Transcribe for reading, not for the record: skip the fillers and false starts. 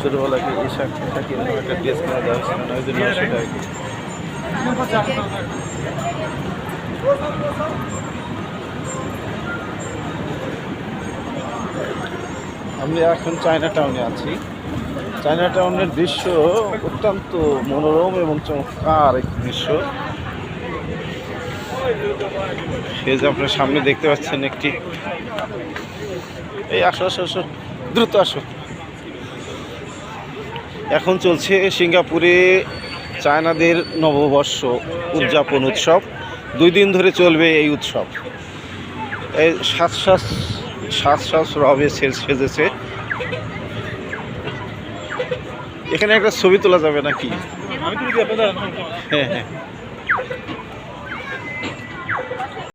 ছোটোবেলাকে এই শাকটাকে একটা টেস্ট করা দেওয়া হচ্ছে না, ওই জন্য সেটা আর কি। আমরা এখন চায়না টাউনে আছি। চায়না টাউনের দৃশ্য অত্যন্ত মনোরম এবং চমৎকার একটি দৃশ্য। সে যে আপনার সামনে দেখতে পাচ্ছেন একটি, এই আসো আসো আসো, দ্রুত আসো। এখন চলছে সিঙ্গাপুরে চায়নাদের নববর্ষ উদযাপন উৎসব। 2 দিন ধরে চলবে এই উৎসব। এই সাত সাত রবে সেজেছে। এখানে একটা ছবি তোলা যাবে নাকি? হ্যাঁ হ্যাঁ।